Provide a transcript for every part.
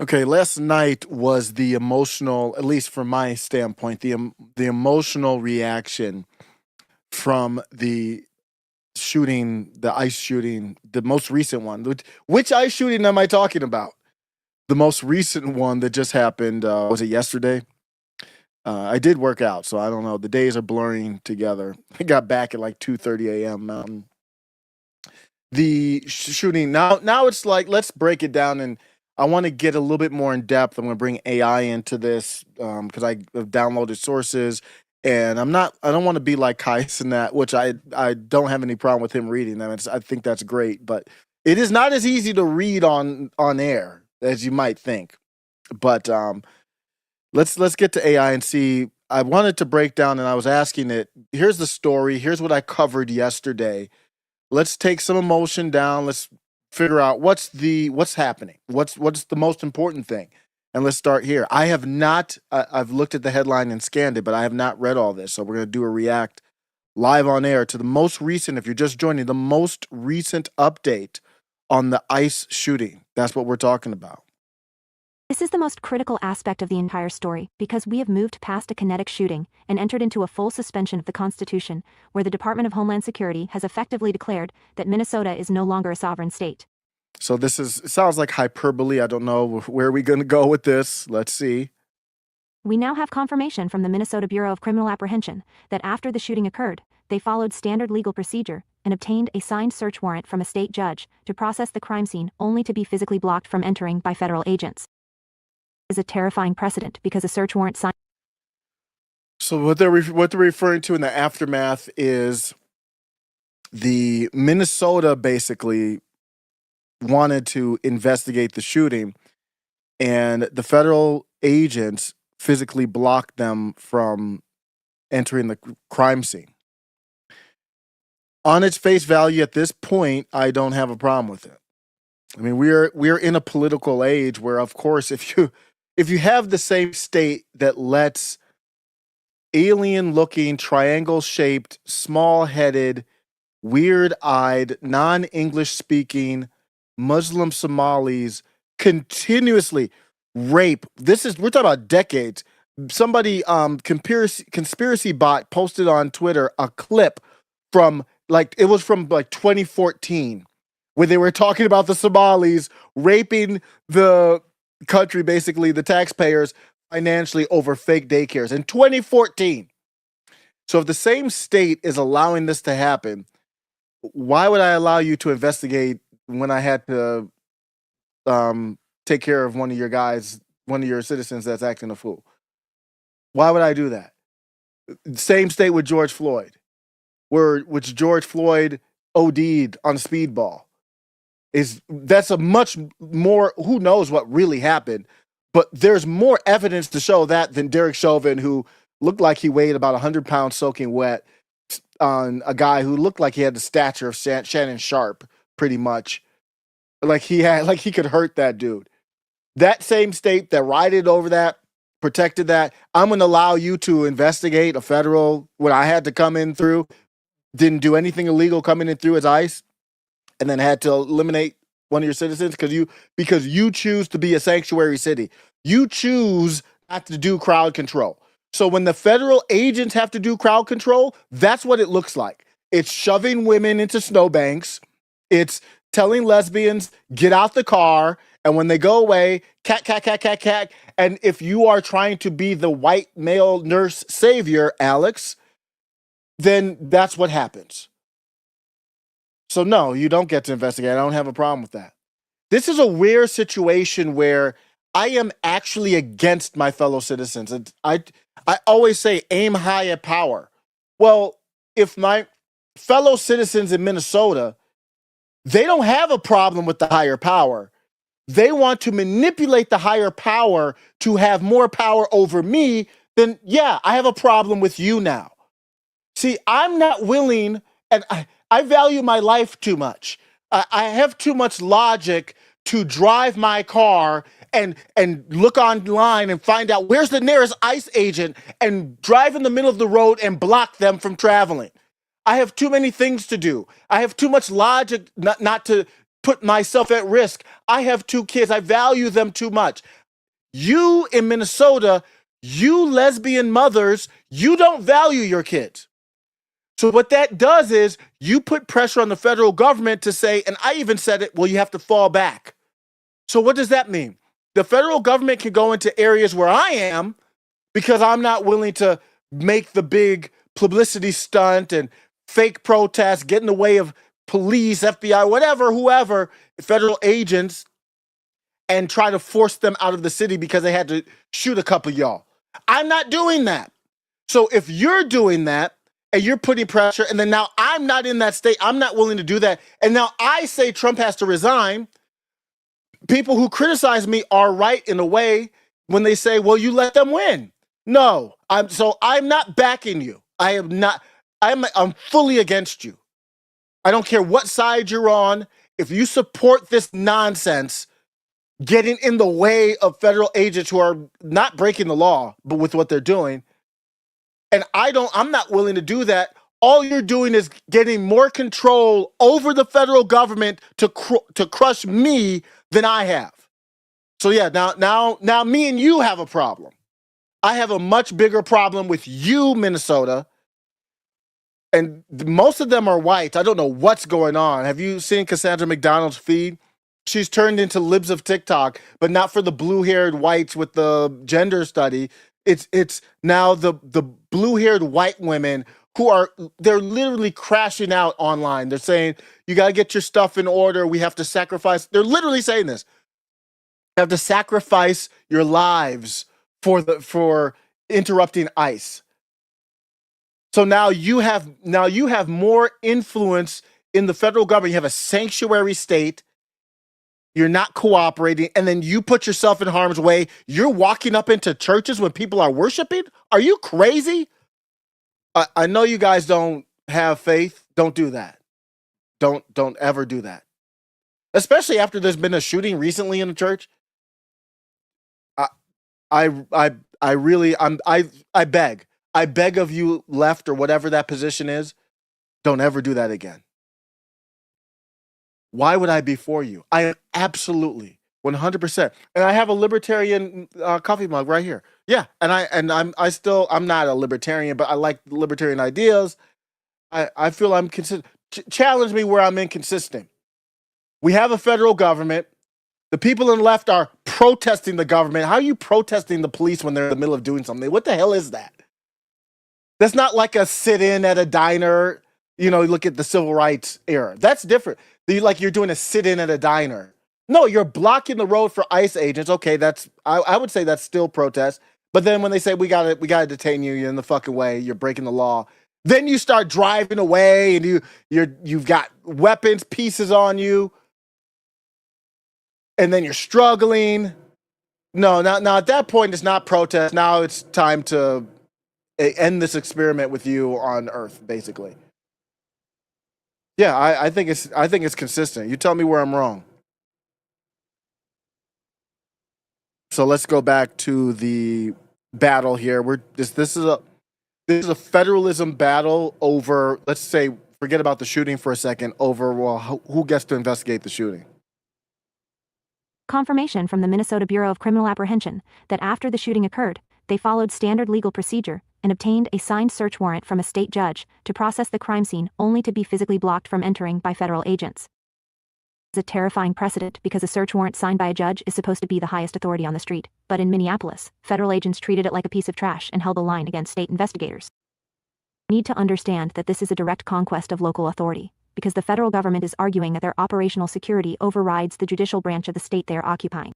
Okay, last night was the emotional, at least from my standpoint, the emotional reaction from the shooting, the ICE shooting, the most recent one. Which ICE shooting am I talking about? The most recent one that just happened, was it yesterday? I did work out, so I don't know. The days are blurring together. I got back at like 2:30 a.m. Mountain. The shooting now it's like let's break it down, and I want to get a little bit more in depth. I'm going to bring AI into this because I have downloaded sources, and I don't want to be like Kais in that, which I don't have any problem with him reading them. I think that's great, but it is not as easy to read on air as you might think. But let's get to AI and see. I wanted to break down, and I was asking it. Here's the story. Here's what I covered yesterday. Let's take some emotion down. Let's figure out what's happening. What's the most important thing, and let's start here. I have not. I've looked at the headline and scanned it, but I have not read all this. So we're gonna do a react live on air to the most recent. If you're just joining, the most recent update on the ICE shooting. That's what we're talking about. This is the most critical aspect of the entire story because we have moved past a kinetic shooting and entered into a full suspension of the Constitution, where the Department of Homeland Security has effectively declared that Minnesota is no longer a sovereign state. So it sounds like hyperbole. I don't know where we're going to go with this. Let's see. We now have confirmation from the Minnesota Bureau of Criminal Apprehension that after the shooting occurred, they followed standard legal procedure and obtained a signed search warrant from a state judge to process the crime scene only to be physically blocked from entering by federal agents. Is a terrifying precedent because a search warrant signed. So what they're referring to in the aftermath is the Minnesota basically wanted to investigate the shooting, and the federal agents physically blocked them from entering the crime scene. On its face value at this point, I don't have a problem with it. I mean, we're in a political age where, of course, if you have the same state that lets alien-looking, triangle-shaped, small-headed, weird-eyed, non-English-speaking Muslim Somalis continuously rape. We're talking about decades. Somebody, conspiracy bot posted on Twitter a clip from it was from 2014, where they were talking about the Somalis raping the country, basically the taxpayers, financially over fake daycares in 2014. So if the same state is allowing this to happen, why would I allow you to investigate when I had to take care of one of your citizens that's acting a fool? Why would I do that? Same state with George Floyd, which George Floyd OD'd on a speedball. That's a much more, who knows what really happened, but there's more evidence to show that than Derek Chauvin, who looked like he weighed about 100 pounds soaking wet, on a guy who looked like he had the stature of Shannon Sharp, pretty much. Like he could hurt that dude. That same state that righted over that, protected that, I'm going to allow you to investigate a federal, what I had to come in through, didn't do anything illegal coming in through as ICE, and then had to eliminate one of your citizens because you choose to be a sanctuary city. You choose not to do crowd control. So when the federal agents have to do crowd control, that's what it looks like. It's shoving women into snowbanks. It's telling lesbians, get out the car. And when they go away, cat, cat, cat, cat, cat. And if you are trying to be the white male nurse savior, Alex, then that's what happens. So no, you don't get to investigate. I don't have a problem with that. This is a weird situation where I am actually against my fellow citizens. And I always say aim high at power. Well, if my fellow citizens in Minnesota, they don't have a problem with the higher power. They want to manipulate the higher power to have more power over me, then yeah, I have a problem with you now. See, I'm not willing, and I value my life too much. I have too much logic to drive my car and look online and find out where's the nearest ICE agent and drive in the middle of the road and block them from traveling. I have too many things to do. I have too much logic not to put myself at risk. I have 2 kids. I value them too much. You in Minnesota, you lesbian mothers, you don't value your kids. So what that does is you put pressure on the federal government to say, and I even said it, well, you have to fall back. So what does that mean? The federal government can go into areas where I am because I'm not willing to make the big publicity stunt and fake protests, get in the way of police, FBI, whatever, whoever, federal agents, and try to force them out of the city because they had to shoot a couple of y'all. I'm not doing that. So if you're doing that and you're putting pressure, and then now I'm not in that state, I'm not willing to do that, and now I say Trump has to resign, people who criticize me are right in a way when they say, well, you let them win. No, I'm not backing you. I'm fully against you. I don't care what side you're on. If you support this nonsense, getting in the way of federal agents who are not breaking the law, but with what they're doing, and I'm not willing to do that. All you're doing is getting more control over the federal government to crush me than I have. So yeah, now me and you have a problem. I have a much bigger problem with you, Minnesota. And most of them are white. I don't know what's going on. Have you seen Cassandra McDonald's feed? She's turned into libs of TikTok, but not for the blue-haired whites with the gender study. It's now the blue-haired white women they're literally crashing out online. They're saying, you got to get your stuff in order. We have to sacrifice. They're literally saying this. You have to sacrifice your lives for interrupting ICE. So now you have more influence in the federal government. You have a sanctuary state. You're not cooperating, and then you put yourself in harm's way. You're walking up into churches when people are worshiping. Are you crazy? I know you guys don't have faith. Don't do that. Don't ever do that. Especially after there's been a shooting recently in a church. I really beg of you, left or whatever that position is, don't ever do that again. Why would I be for you? I am absolutely 100%. And I have a libertarian coffee mug right here. Yeah, I'm not a libertarian, but I like libertarian ideas. I feel I'm consistent. Challenge me where I'm inconsistent. We have a federal government. The people on the left are protesting the government. How are you protesting the police when they're in the middle of doing something? What the hell is that? That's not like a sit-in at a diner. You look at the civil rights era. That's different. You're doing a sit-in at a diner. No, you're blocking the road for ICE agents. Okay, I would say that's still protest. But then when they say we gotta detain you, you're in the fucking way. You're breaking the law. Then you start driving away, and you've got weapons pieces on you, and then you're struggling. No, now at that point it's not protest. Now it's time to end this experiment with you on Earth, basically. Yeah, I think it's consistent. You tell me where I'm wrong. So let's go back to the battle here. This is a federalism battle over, let's say, forget about the shooting for a second, over who gets to investigate the shooting. Confirmation from the Minnesota Bureau of Criminal Apprehension that after the shooting occurred, they followed standard legal procedure and obtained a signed search warrant from a state judge to process the crime scene only to be physically blocked from entering by federal agents. It's a terrifying precedent because a search warrant signed by a judge is supposed to be the highest authority on the street, but in Minneapolis, federal agents treated it like a piece of trash and held the line against state investigators. You need to understand that this is a direct conquest of local authority, because the federal government is arguing that their operational security overrides the judicial branch of the state they are occupying.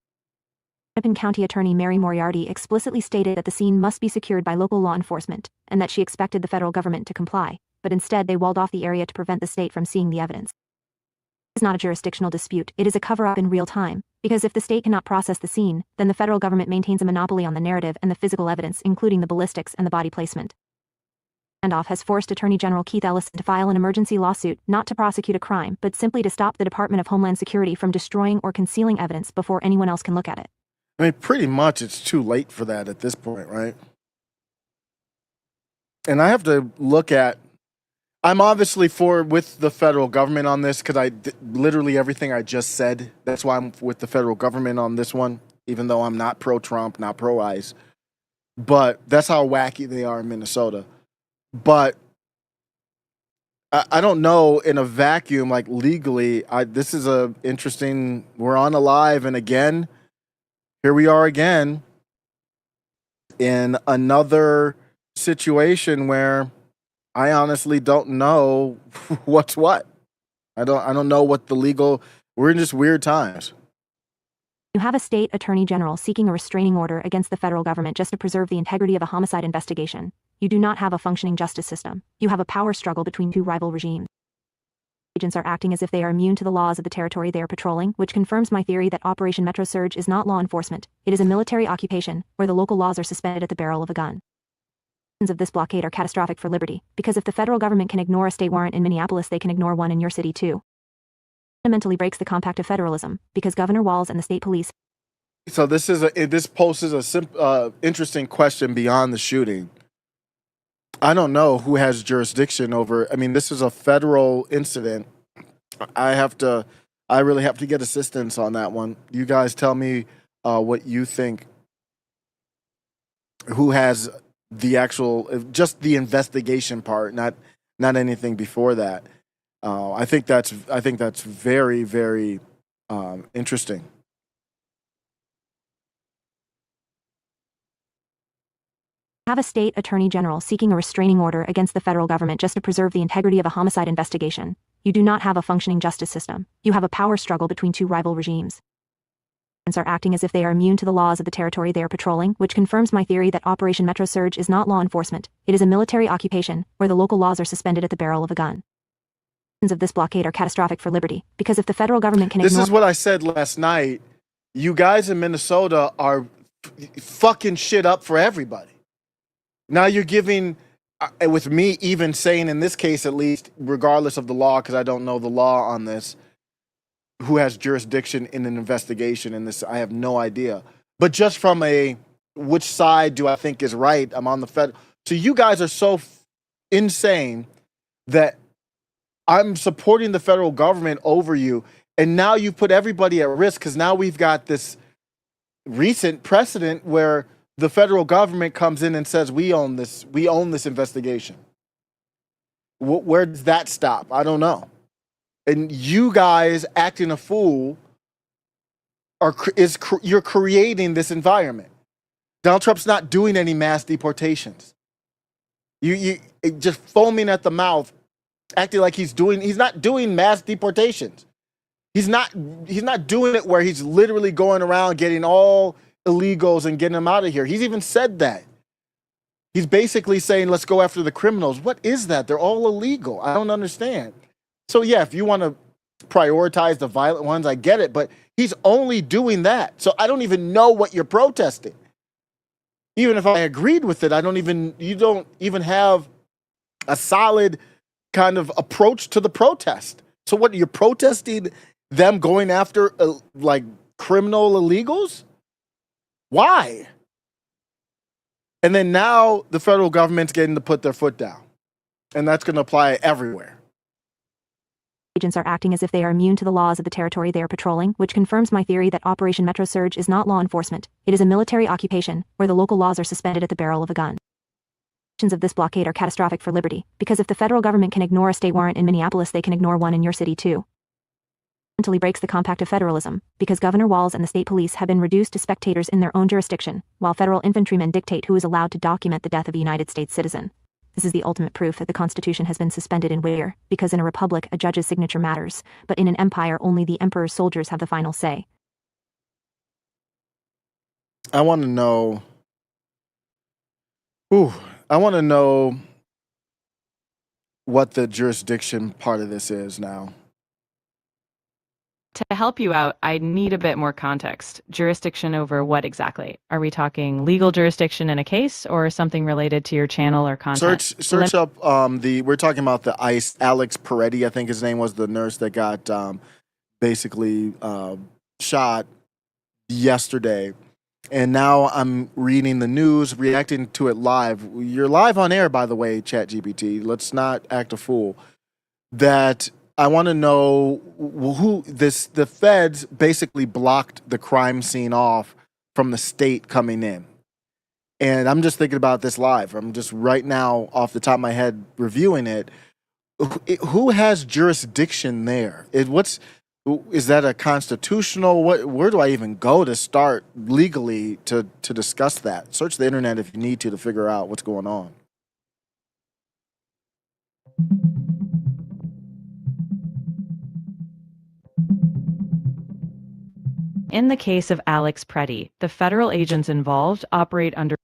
Hennepin County Attorney Mary Moriarty explicitly stated that the scene must be secured by local law enforcement, and that she expected the federal government to comply, but instead they walled off the area to prevent the state from seeing the evidence. It is not a jurisdictional dispute, it is a cover-up in real time, because if the state cannot process the scene, then the federal government maintains a monopoly on the narrative and the physical evidence, including the ballistics and the body placement. Standoff has forced Attorney General Keith Ellison to file an emergency lawsuit not to prosecute a crime, but simply to stop the Department of Homeland Security from destroying or concealing evidence before anyone else can look at it. I mean, pretty much it's too late for that at this point, right? And I have to look at, I'm obviously with the federal government on this because literally everything I just said. That's why I'm with the federal government on this one, even though I'm not pro-Trump, not pro-ICE. But that's how wacky they are in Minnesota. But I don't know in a vacuum, like legally. This is a interesting. We're on a live, and again, here we are again in another situation where I honestly don't know what's what. I don't know what the legal. We're in just weird times. You have a state attorney general seeking a restraining order against the federal government just to preserve the integrity of a homicide investigation. You do not have a functioning justice system. You have a power struggle between two rival regimes. Agents are acting as if they are immune to the laws of the territory they are patrolling, which confirms my theory that Operation Metro Surge is not law enforcement. It is a military occupation, where the local laws are suspended at the barrel of a gun. Of this blockade are catastrophic for liberty, because if the federal government can ignore a state warrant in Minneapolis, they can ignore one in your city too. Fundamentally breaks the compact of federalism, because Governor Walz and the state police. So this poses a interesting question beyond the shooting. I don't know who has jurisdiction over. I mean, this is a federal incident. I really have to get assistance on that one. You guys tell me what you think. Who has the actual, just the investigation part, not anything before that. I think that's very, very interesting. Have a state attorney general seeking a restraining order against the federal government just to preserve the integrity of a homicide investigation. You do not have a functioning justice system. You have a power struggle between two rival regimes. Are acting as if they are immune to the laws of the territory they are patrolling, which confirms my theory that Operation Metro Surge is not law enforcement. It is a military occupation, where the local laws are suspended at the barrel of a gun. Of this blockade are catastrophic for liberty, because if the federal government can ignore— This is what I said last night. You guys in Minnesota are fucking shit up for everybody. Now you're giving, with me even saying in this case at least, regardless of the law, because I don't know the law on this, who has jurisdiction in an investigation in this, I have no idea. But just from which side do I think is right? I'm on the fed. So you guys are so insane that I'm supporting the federal government over you. And now you put everybody at risk because now we've got this recent precedent where the federal government comes in and says, we own this investigation. Where does that stop? I don't know. And you guys acting a fool you're creating this environment. Donald Trump's not doing any mass deportations. You just foaming at the mouth, acting like he's not doing mass deportations. He's not doing it where he's literally going around getting all illegals and getting them out of here. He's even said that. He's basically saying, let's go after the criminals. What is that? They're all illegal. I don't understand. So yeah, if you want to prioritize the violent ones, I get it, but he's only doing that. So I don't even know what you're protesting. Even if I agreed with it, you don't even have a solid kind of approach to the protest. So what, you're protesting them going after like criminal illegals? Why? And then now the federal government's getting to put their foot down. And that's going to apply everywhere. Agents are acting as if they are immune to the laws of the territory they are patrolling, which confirms my theory that Operation Metro Surge is not law enforcement. It is a military occupation, where the local laws are suspended at the barrel of a gun. Of this blockade are catastrophic for liberty, because if the federal government can ignore a state warrant in Minneapolis, they can ignore one in your city too. Fundamentally breaks the compact of federalism, because Governor Walz and the state police have been reduced to spectators in their own jurisdiction, while federal infantrymen dictate who is allowed to document the death of a United States citizen. This is the ultimate proof that the Constitution has been suspended in where, because in a republic a judge's signature matters, but in an empire only the emperor's soldiers have the final say. I want to know what the jurisdiction part of this is now. To help you out, I need a bit more context. Jurisdiction over what exactly? Are we talking legal jurisdiction in a case or something related to your channel or content? Search up we're talking about the ICE, Alex Pretti, I think his name was, the nurse that got basically shot yesterday. And now I'm reading the news, reacting to it live. You're live on air, by the way, ChatGPT. Let's not act a fool. That I want to know who this. The feds basically blocked the crime scene off from the state coming in. And I'm just thinking about this live. I'm just right now off the top of my head reviewing it. Who has jurisdiction there? Is that a constitutional? Where do I even go to start legally to discuss that? Search the internet if you need to figure out what's going on. In the case of Alex Pretti, the federal agents involved operate under.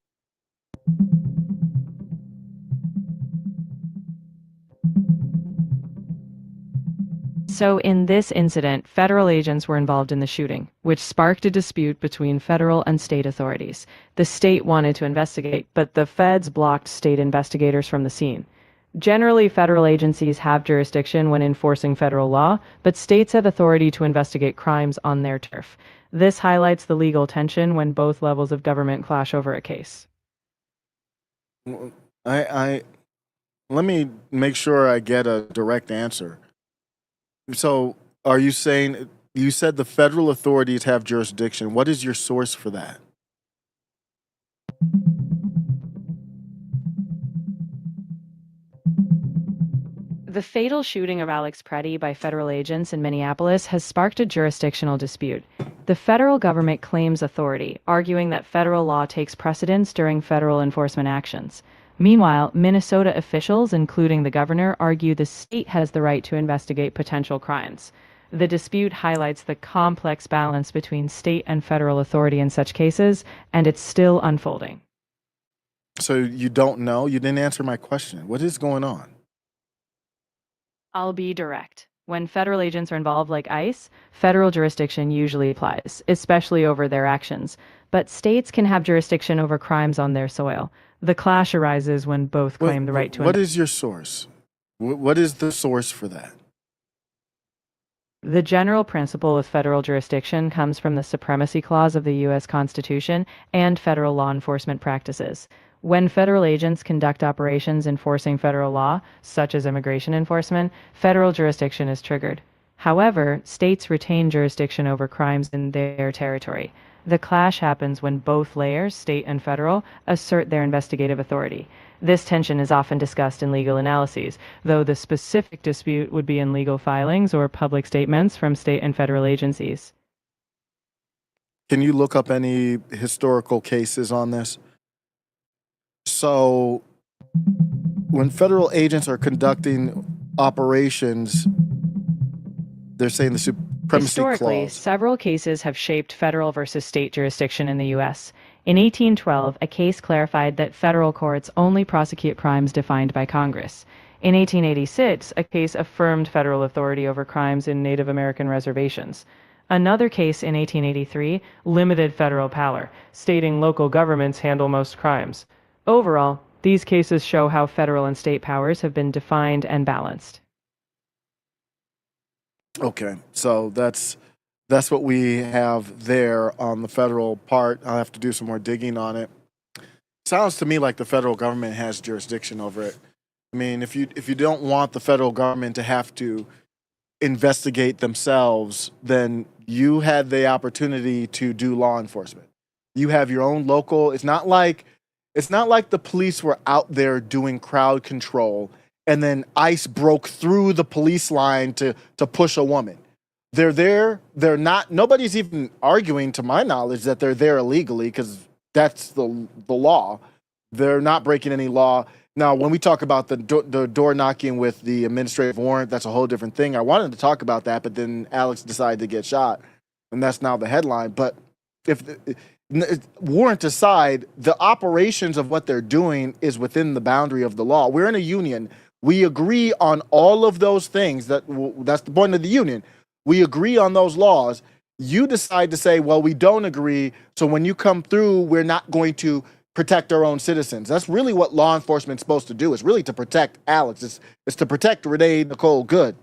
So in this incident, federal agents were involved in the shooting, which sparked a dispute between federal and state authorities. The state wanted to investigate, but the feds blocked state investigators from the scene. Generally, federal agencies have jurisdiction when enforcing federal law, but states have authority to investigate crimes on their turf. This highlights the legal tension when both levels of government clash over a case. I let me make sure I get a direct answer. So, are you saying you said the federal authorities have jurisdiction? What is your source for that? The fatal shooting of Alex Pretti by federal agents in Minneapolis has sparked a jurisdictional dispute. The federal government claims authority, arguing that federal law takes precedence during federal enforcement actions. Meanwhile, Minnesota officials, including the governor, argue the state has the right to investigate potential crimes. The dispute highlights the complex balance between state and federal authority in such cases, and it's still unfolding. So you don't know? You didn't answer my question. What is going on? I'll be direct. When federal agents are involved like ICE, federal jurisdiction usually applies, especially over their actions. But states can have jurisdiction over crimes on their soil. The clash arises when both claim the right to. What is your source? What is the source for that? The general principle of federal jurisdiction comes from the Supremacy Clause of the U.S. Constitution and federal law enforcement practices. When federal agents conduct operations enforcing federal law, such as immigration enforcement, federal jurisdiction is triggered. However, states retain jurisdiction over crimes in their territory. The clash happens when both layers, state and federal, assert their investigative authority. This tension is often discussed in legal analyses, though the specific dispute would be in legal filings or public statements from state and federal agencies. Can you look up any historical cases on this? So, when federal agents are conducting operations, they're saying the Supremacy Historically, Clause. several cases have shaped federal versus state jurisdiction in the U.S. In 1812, a case clarified that federal courts only prosecute crimes defined by Congress. In 1886, a case affirmed federal authority over crimes in Native American reservations. Another case in 1883 limited federal power, stating local governments handle most crimes. Overall, these cases show how federal and state powers have been defined and balanced. Okay, so that's what we have there on the federal part. I'll have to do some more digging on it. Sounds to me like the federal government has jurisdiction over it. I mean, if you don't want the federal government to have to investigate themselves, then you had the opportunity to do law enforcement. You have your own local. It's not like the police were out there doing crowd control and then ICE broke through the police line to push a woman. They're there. They're not. Nobody's even arguing, to my knowledge, that they're there illegally because that's the law. They're not breaking any law. Now, when we talk about the door knocking with the administrative warrant, that's a whole different thing. I wanted to talk about that, but then Alex decided to get shot, and that's now the headline. But if warrant aside, the operations of what they're doing is within the boundary of the law. We're in a union. We agree on all of those things. That's the point of the union. We agree on those laws. You decide to say, well, we don't agree. So when you come through, we're not going to protect our own citizens. That's really what law enforcement's supposed to do. It's really to protect Alex. It's to protect Renee Nicole Good.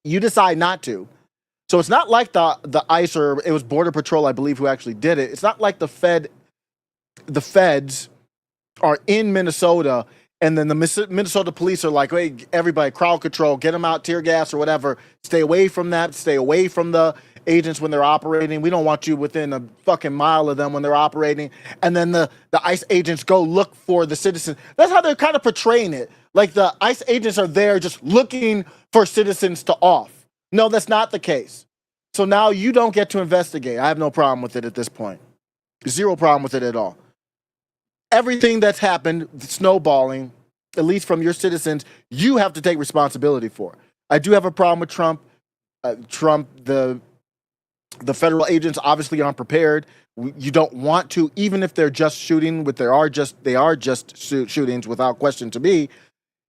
You decide not to. So it's not like the ICE, or it was Border Patrol, I believe, who actually did it. It's not like the feds are in Minnesota, and then the Minnesota police are like, hey, everybody, crowd control, get them out, tear gas or whatever. Stay away from that. Stay away from the agents when they're operating. We don't want you within a fucking mile of them when they're operating. And then the ICE agents go look for the citizens. That's how they're kind of portraying it. Like the ICE agents are there just looking for citizens to off. No, that's not the case. So now you don't get to investigate. I have no problem with it at this point. Zero problem with it at all. Everything that's happened, snowballing, at least from your citizens, you have to take responsibility for. I do have a problem with Trump. The federal agents obviously aren't prepared. You don't want to, even if they're just shooting, they are just shootings without question to me.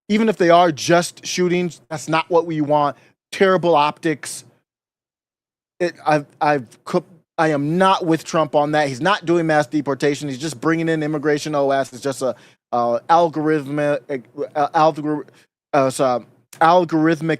Even if they are just shootings, that's not what we want. Terrible optics. I am not with Trump on that. He's not doing mass deportation. He's just bringing in immigration OS. It's just a algorithmic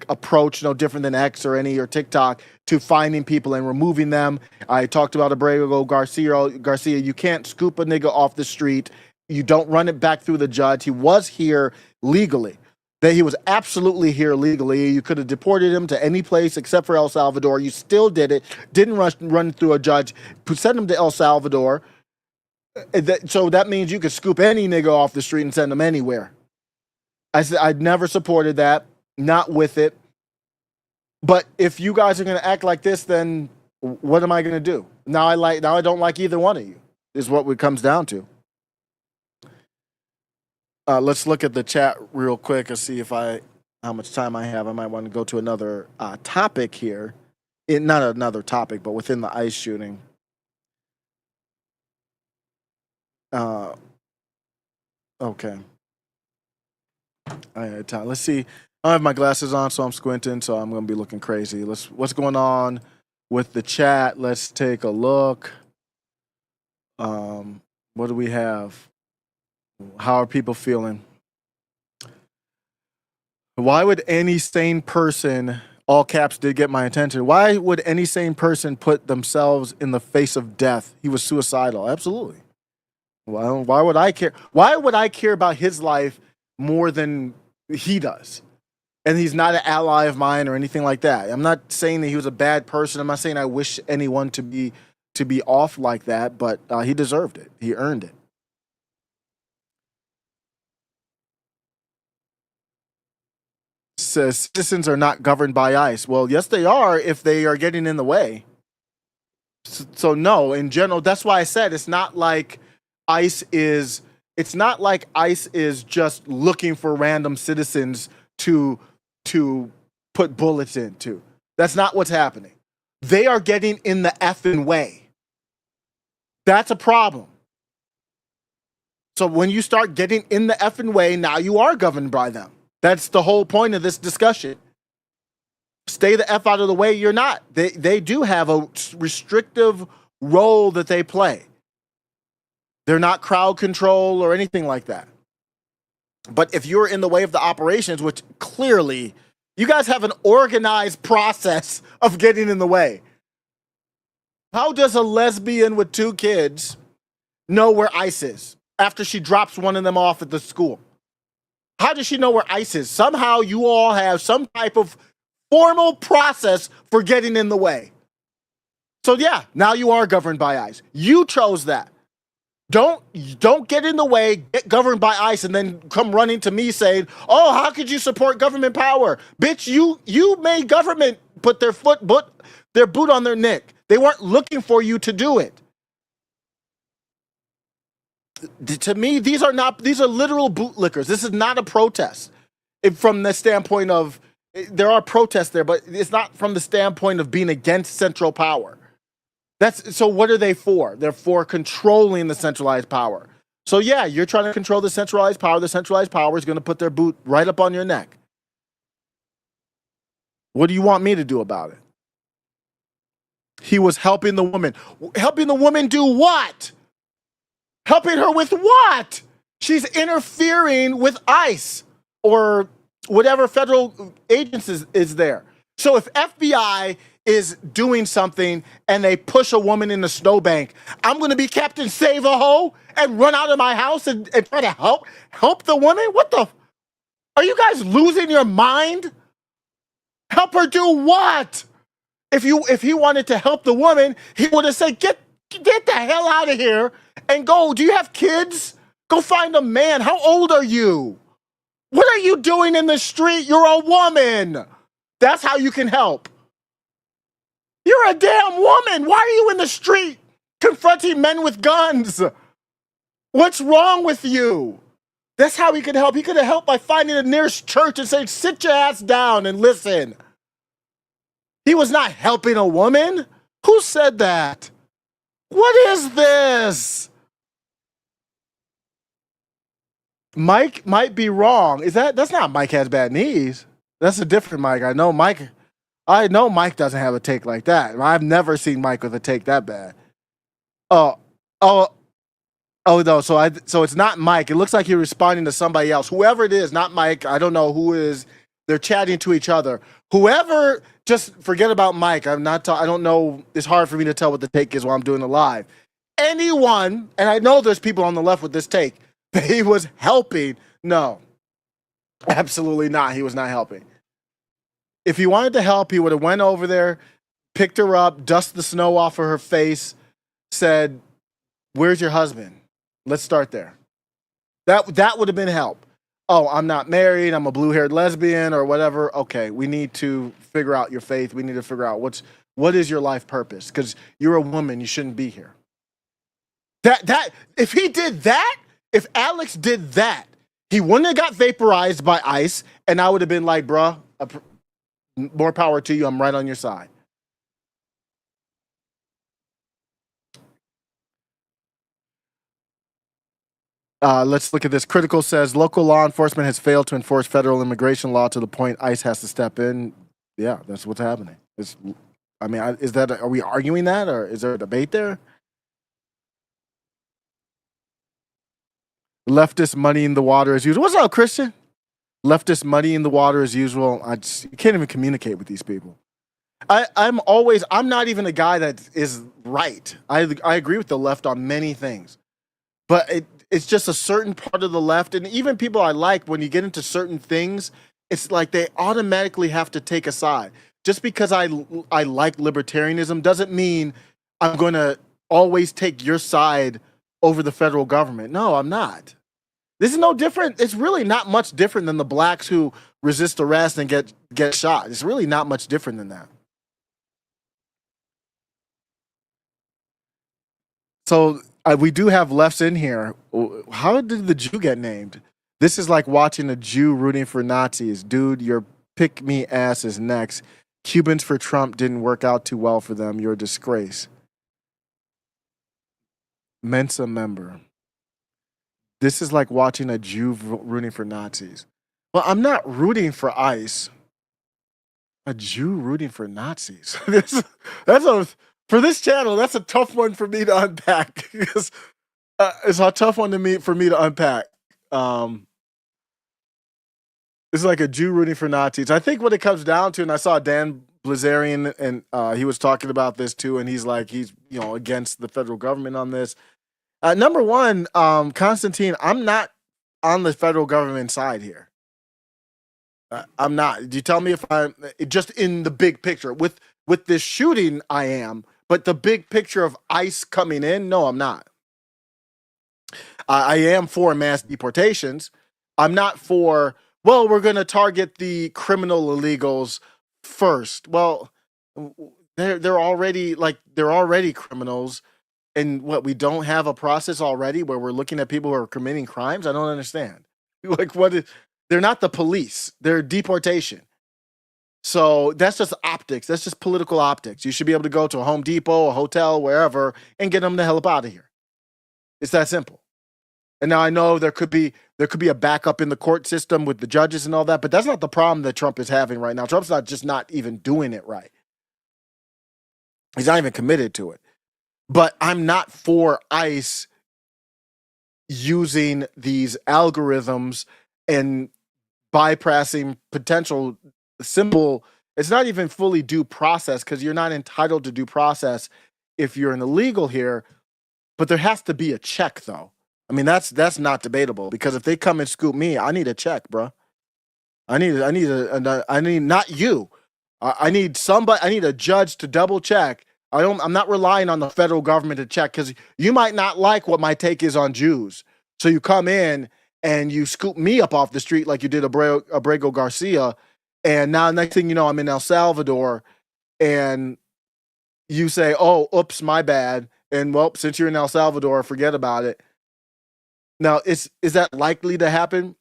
approach, no different than X or TikTok, to finding people and removing them. I talked about Abrego Garcia. You can't scoop a nigga off the street. You don't run it back through the judge. He was here legally. That he was absolutely here legally. You could have deported him to any place except for El Salvador. You still did it. Didn't run through a judge. Sent him to El Salvador. So that means you could scoop any nigga off the street and send him anywhere. I said I'd never supported that. Not with it. But if you guys are going to act like this, then what am I going to do? Now I don't like either one of you. Is what it comes down to. Let's look at the chat real quick and see how much time I have. I might want to go to another topic here. Not another topic, but within the ICE shooting. Okay. I had time. Let's see. I don't have my glasses on, so I'm squinting, so I'm going to be looking crazy. What's going on with the chat? Let's take a look. What do we have? How are people feeling? Why would any sane person, all caps did get my attention, why would any sane person put themselves in the face of death? He was suicidal. Absolutely. Well, why would I care? Why would I care about his life more than he does? And he's not an ally of mine or anything like that. I'm not saying that he was a bad person. I'm not saying I wish anyone to be off like that, but he deserved it. He earned it. Says citizens are not governed by ICE. Well, yes, they are if they are getting in the way. So no, in general, that's why I said it's not like ICE is just looking for random citizens to put bullets into. That's not what's happening. They are getting in the effing way. That's a problem. So when you start getting in the effing way, now you are governed by them. That's the whole point of this discussion. Stay the F out of the way. You're not. They do have a restrictive role that they play. They're not crowd control or anything like that. But if you're in the way of the operations, which clearly you guys have an organized process of getting in the way. How does a lesbian with 2 kids know where ICE is after she drops one of them off at the school? How does she know where ICE is? Somehow you all have some type of formal process for getting in the way. So yeah, now you are governed by ICE. You chose that. Don't get in the way, get governed by ICE, and then come running to me saying, oh, how could you support government power? Bitch, you made government put their boot on their neck. They weren't looking for you to do it. To me, these are literal bootlickers. This is not a protest. From the standpoint of, there are protests there, but it's not from the standpoint of being against central power. So what are they for? They're for controlling the centralized power. So yeah, you're trying to control the centralized power. The centralized power is going to put their boot right up on your neck. What do you want me to do about it? He was helping the woman. Helping the woman do what? Helping her with what? She's interfering with ICE or whatever federal agency is there. So if FBI is doing something and they push a woman in the snowbank, I'm going to be Captain Save-A-Ho and run out of my house and try to help the woman? What the? Are you guys losing your mind? Help her do what? If he wanted to help the woman, he would have said, get the hell out of here and go. Do you have kids? Go find a man. How old are you? What are you doing in the street? You're a woman. That's how you can help. You're a damn woman. Why are you in the street confronting men with guns? What's wrong with you? That's how he could help. He could have helped by finding the nearest church and saying, sit your ass down and listen. He was not helping a woman. Who said that? What is this? Mike might be wrong. That's not Mike has bad knees. That's a different Mike. I know Mike doesn't have a take like that. I've never seen Mike with a take that bad. Oh no. So it's not Mike. It looks like you're responding to somebody else. Whoever it is, not Mike. I don't know who it is. They're chatting to each other. Whoever, just forget about Mike. I don't know. It's hard for me to tell what the take is while I'm doing the live. Anyone, and I know there's people on the left with this take, that he was helping. No, absolutely not. He was not helping. If he wanted to help, he would have went over there, picked her up, dusted the snow off of her face, said, where's your husband? Let's start there. That would have been help. Oh, I'm not married. I'm a blue-haired lesbian or whatever. Okay, we need to figure out your faith. We need to figure out what is your life purpose? Because you're a woman. You shouldn't be here. If he did that, if Alex did that, he wouldn't have got vaporized by ICE, and I would have been like, bruh, more power to you. I'm right on your side. Let's look at this. Critical says local law enforcement has failed to enforce federal immigration law to the point ICE has to step in. Yeah, that's what's happening. Are we arguing that, or is there a debate there? Leftist muddy in the water as usual. What's up, Christian? Leftist muddy in the water as usual. You can't even communicate with these people. I'm not even a guy that is right. I agree with the left on many things, but it's just a certain part of the left, and even people I like, when you get into certain things, it's like they automatically have to take a side. Just because I like libertarianism doesn't mean I'm going to always take your side over the federal government. No, I'm not. This is no different. It's really not much different than the blacks who resist arrest and get shot. It's really not much different than that. So we do have lefts in here. How did the Jew get named? This is like watching a Jew rooting for Nazis. Dude, your pick-me ass is next. Cubans for Trump didn't work out too well for them. You're a disgrace. Mensa member. This is like watching a Jew rooting for Nazis. Well, I'm not rooting for ICE. A Jew rooting for Nazis. For this channel, that's a tough one for me to unpack. It's a tough one for me to unpack. It's like a Jew rooting for Nazis. I think what it comes down to, and I saw Dan Blazarian, and he was talking about this too, and he's against the federal government on this. Number one, Constantine, I'm not on the federal government side here. I'm not. Do you tell me if I'm just in the big picture with this shooting? I am, but the big picture of ICE coming in, no, I'm not. I am for mass deportations. I'm not for, well, we're going to target the criminal illegals first. Well, they're already criminals. And what, we don't have a process already where we're looking at people who are committing crimes? I don't understand. They're not the police. They're deportation. So that's just optics. That's just political optics. You should be able to go to a Home Depot, a hotel, wherever, and get them the hell up out of here. It's that simple. And now I know there could be a backup in the court system with the judges and all that, but that's not the problem that Trump is having right now. Trump's not even doing it right. He's not even committed to it. But I'm not for ICE using these algorithms and bypassing potential simple It's not even fully due process because you're not entitled to due process if you're an illegal here, but there has to be a check though. I mean, that's not debatable because if they come and scoop me, I need a check, bro. I need not you. I need somebody. I need a judge to double check. I'm not relying on the federal government to check because you might not like what my take is on Jews. So you come in and you scoop me up off the street like you did Abrego Garcia, and now next thing you know, I'm in El Salvador, and you say, "Oh, oops, my bad." And well, since you're in El Salvador, forget about it. Now, is that likely to happen?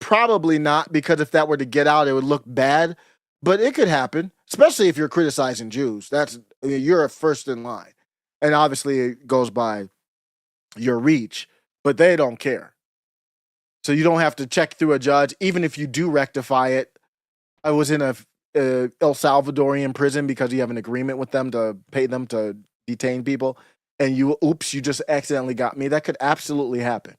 Probably not, because if that were to get out, it would look bad. But it could happen, especially if you're criticizing Jews. You're first in line, and obviously it goes by your reach. But they don't care, so you don't have to check through a judge. Even if you do rectify it, I was in a El Salvadorian prison because you have an agreement with them to pay them to detain people, and you just accidentally got me. That could absolutely happen.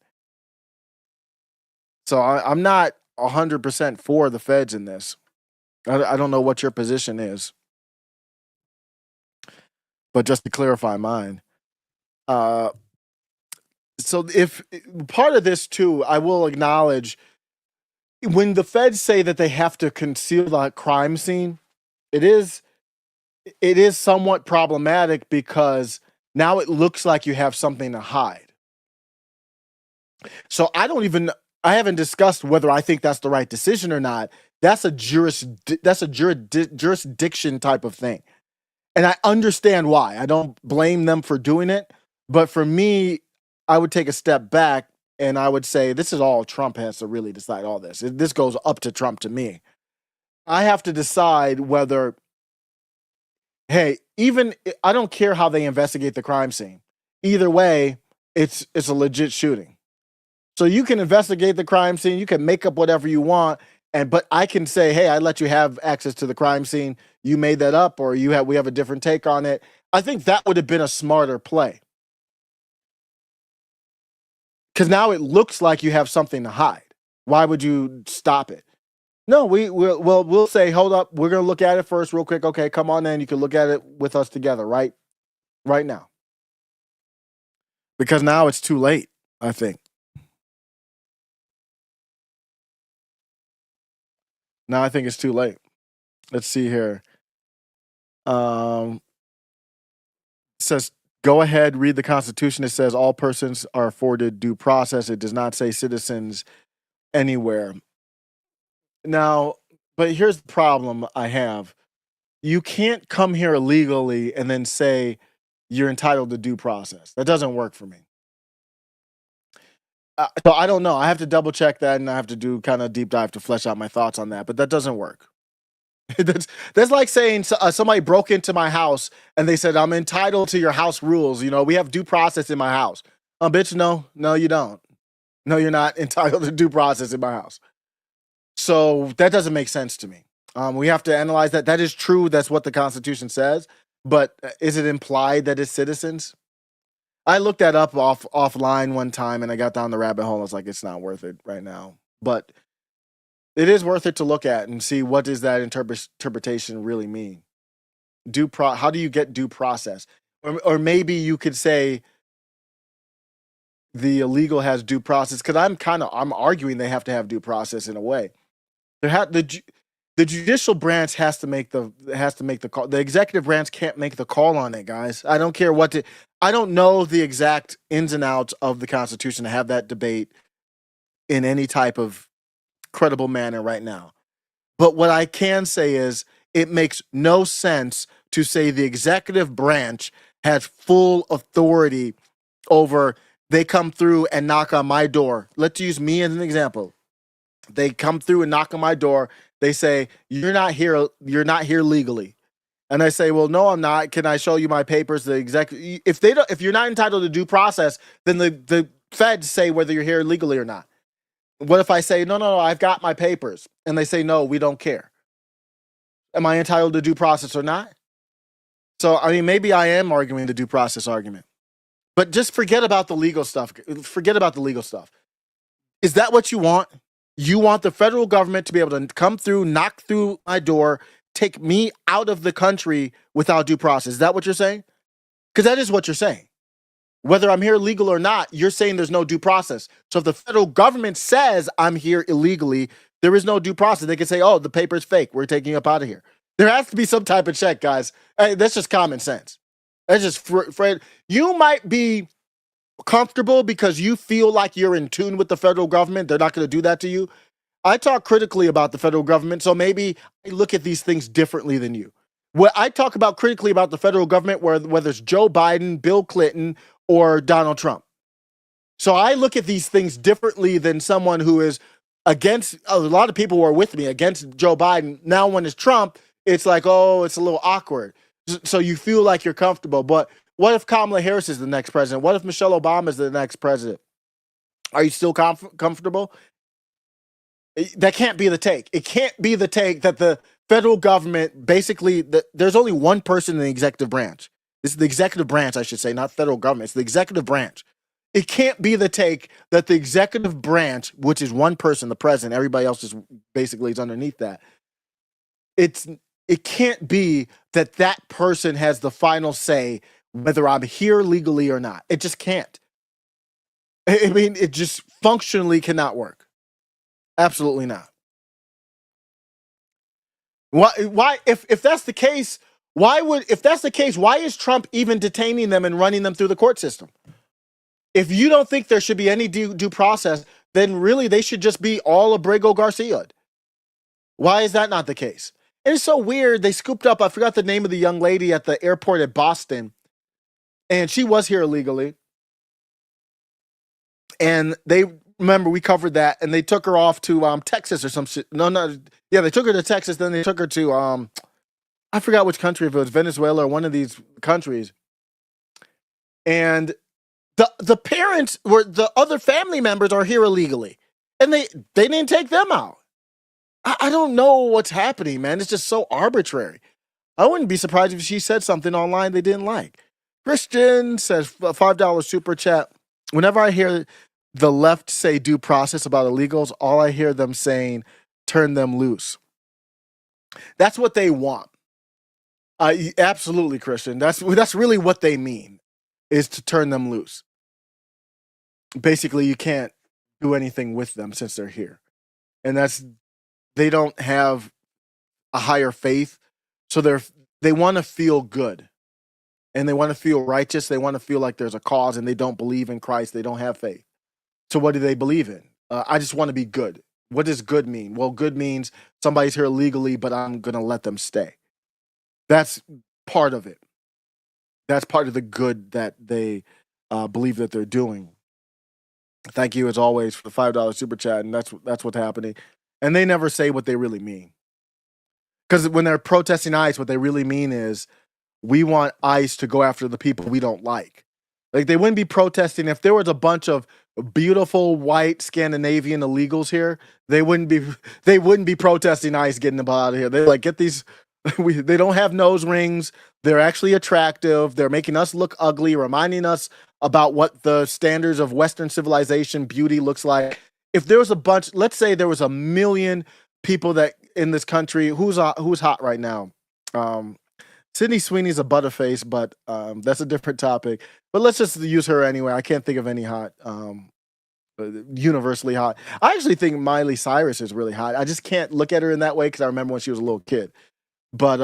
So I'm not 100% for the feds in this. I don't know what your position is, but just to clarify mine. So if part of this too, I will acknowledge when the feds say that they have to conceal the crime scene, it is somewhat problematic because now it looks like you have something to hide. So I haven't discussed whether I think that's the right decision or not. That's a jurisdiction type of thing. And I understand why. I don't blame them for doing it. But for me, I would take a step back and I would say this is all Trump has to really decide all this. This goes up to Trump to me. I have to decide whether, hey, I don't care how they investigate the crime scene. Either way, it's a legit shooting. So you can investigate the crime scene, you can make up whatever you want, but I can say, hey, I let you have access to the crime scene. You made that up, or we have a different take on it. I think that would have been a smarter play. Because now it looks like you have something to hide. Why would you stop it? No, we'll say, hold up, we're gonna look at it first, real quick. Okay, come on in. You can look at it with us together, right now. Because now it's too late, I think. Now I think it's too late. Let's see here. It says, go ahead, read the Constitution. It says all persons are afforded due process. It does not say citizens anywhere. Now, but here's the problem I have. You can't come here illegally and then say you're entitled to due process. That doesn't work for me. So I don't know. I have to double check that, and I have to do kind of deep dive to flesh out my thoughts on that. But that doesn't work. That's like saying somebody broke into my house and they said I'm entitled to your house rules. We have due process in my house. Bitch, no, you don't. No, you're not entitled to due process in my house. So that doesn't make sense to me. We have to analyze that. That is true. That's what the Constitution says. But is it implied that it's citizens? I looked that up offline one time and I got down the rabbit hole. I was like, it's not worth it right now. But it is worth it to look at and see what does that interpretation really mean. How do you get due process? Or maybe you could say the illegal has due process, because I'm arguing they have to have due process in a way. The judicial branch has to make the call. The executive branch can't make the call on it, guys. I don't care I don't know the exact ins and outs of the Constitution to have that debate in any type of credible manner right now. But what I can say is it makes no sense to say the executive branch has full authority over. They come through and knock on my door. Let's use me as an example. They come through and knock on my door. They say, you're not here legally. And I say, well, no, I'm not. Can I show you my papers? If you're not entitled to due process, then the feds say whether you're here legally or not. What if I say, no, I've got my papers? And they say, no, we don't care. Am I entitled to due process or not? So, I mean, maybe I am arguing the due process argument. But just forget about the legal stuff. Is that what you want? You want the federal government to be able to come through, knock through my door, take me out of the country without due process. Is that what you're saying? Because that is what you're saying. Whether I'm here legal or not, you're saying there's no due process. So if the federal government says I'm here illegally, there is no due process. They can say, oh, the paper's fake. We're taking you up out of here. There has to be some type of check, guys. Hey, that's just common sense. That's just Fred. You might be comfortable because you feel like you're in tune with the federal government. They're not going to do that to you. I talk critically about the federal government, so maybe I look at these things differently than you. What I talk about critically about the federal government, whether it's Joe Biden, Bill Clinton, or Donald Trump. So I look at these things differently than someone who is against, a lot of people who are with me against Joe Biden. Now when it's Trump, it's like, oh, it's a little awkward. So you feel like you're comfortable. But what if Kamala Harris is the next president? What if Michelle Obama is the next president? Are you still comfortable? That can't be the take. It can't be the take that the federal government basically, there's only one person in the executive branch. This is the executive branch, I should say, not federal government. It's the executive branch. It can't be the take that the executive branch, which is one person, the president, everybody else is basically is underneath that. It can't be that that person has the final say whether I'm here legally or not. It just can't. I mean, it just functionally cannot work. Absolutely not. Why if that's the case, if that's the case, why is Trump even detaining them and running them through the court system? If you don't think there should be any due process, then really they should just be all Abrego Garcia. Why is that not the case? And it's so weird. They scooped up, I forgot the name of the young lady at the airport at Boston, and she was here illegally. And they, remember, we covered that, and they took her off to Texas or some shit. Yeah, they took her to Texas, then they took her to, I forgot which country, if it was Venezuela or one of these countries. And the parents were, the other family members are here illegally, and they didn't take them out. I don't know what's happening, man. It's just so arbitrary. I wouldn't be surprised if she said something online they didn't like. Christian says $5 super chat. Whenever I hear the left say due process about illegals, all I hear them saying, turn them loose. That's what they want. Absolutely, Christian. That's really what they mean, is to turn them loose. Basically, you can't do anything with them since they're here. And they don't have a higher faith. So they want to feel good. And they want to feel righteous. They want to feel like there's a cause, and they don't believe in Christ. They don't have faith. So what do they believe in? I just want to be good. What does good mean? Well, good means somebody's here illegally, but I'm going to let them stay. That's part of it. That's part of the good that they believe that they're doing. Thank you, as always, for the $5 super chat, and that's what's happening. And they never say what they really mean. Because when they're protesting ICE, what they really mean is, we want ICE to go after the people we don't like. Like, they wouldn't be protesting if there was a bunch of beautiful white Scandinavian illegals here. They wouldn't be protesting ICE getting them out of here. They're like, get these. They don't have nose rings. They're actually attractive. They're making us look ugly, reminding us about what the standards of Western civilization beauty looks like. If there was a bunch, let's say there was 1 million people that in this country, who's hot right now? Sydney Sweeney's a butterface, but that's a different topic. But let's just use her anyway. I can't think of any hot, universally hot. I actually think Miley Cyrus is really hot. I just can't look at her in that way because I remember when she was a little kid. But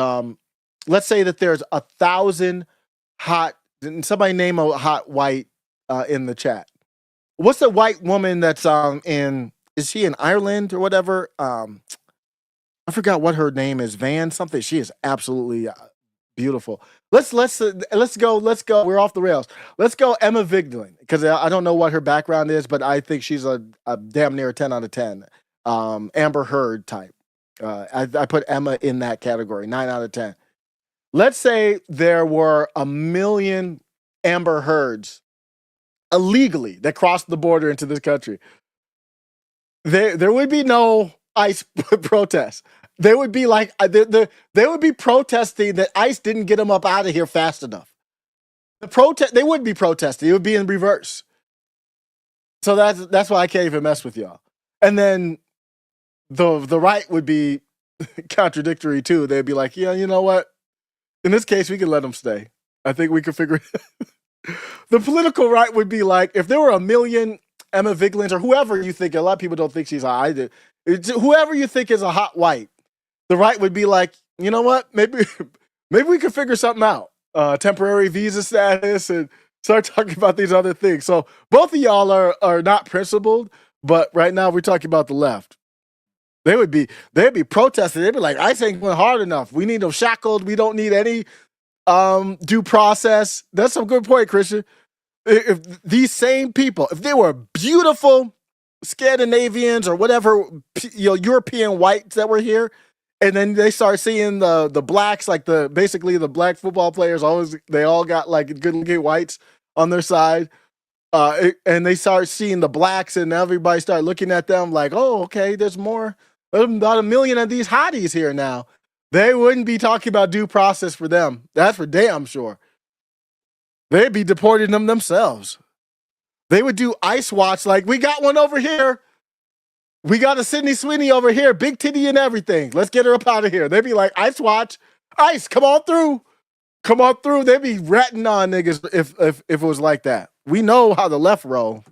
let's say that there's 1,000 hot, somebody name a hot white in the chat. What's the white woman that's is she in Ireland or whatever? I forgot what her name is. Van something. She is absolutely beautiful. Let's go. We're off the rails. Let's go Emma Vigdalin, because I don't know what her background is, but I think she's a damn near 10 out of 10. Amber Heard type. I put Emma in that category, 9 out of 10. Let's say there were 1 million Amber Heards illegally that crossed the border into this country. There would be no ICE protests. They would be like they would be protesting that ICE didn't get them up out of here fast enough. They wouldn't be protesting. It would be in reverse. So that's why I can't even mess with y'all. And then the right would be contradictory too. They'd be like, yeah, you know what? In this case, we can let them stay. I think we could figure it. The political right would be like, if there were a million Emma Viglins or whoever you think, a lot of people don't think she's hot either. Whoever you think is a hot white, the right would be like, you know what? Maybe we could figure something out. Temporary visa status and start talking about these other things. So both of y'all are not principled, but right now we're talking about the left. They'd be protesting. They'd be like, ICE ain't going hard enough. We need them shackled. We don't need any due process. That's a good point, Christian. If these same people, if they were beautiful Scandinavians or whatever, European whites that were here, and then they start seeing the blacks, like basically the black football players, they all got like good looking whites on their side. And they start seeing the blacks, and everybody start looking at them like, oh, okay, there's about a million of these hotties here now. They wouldn't be talking about due process for them. That's for damn sure. They'd be deporting them themselves. They would do ICE watch, like, we got one over here. We got a Sydney Sweeney over here, big titty and everything. Let's get her up out of here. They'd be like, ICE watch. ICE, come on through. Come on through. They'd be ratting on niggas if it was like that. We know how the left roll.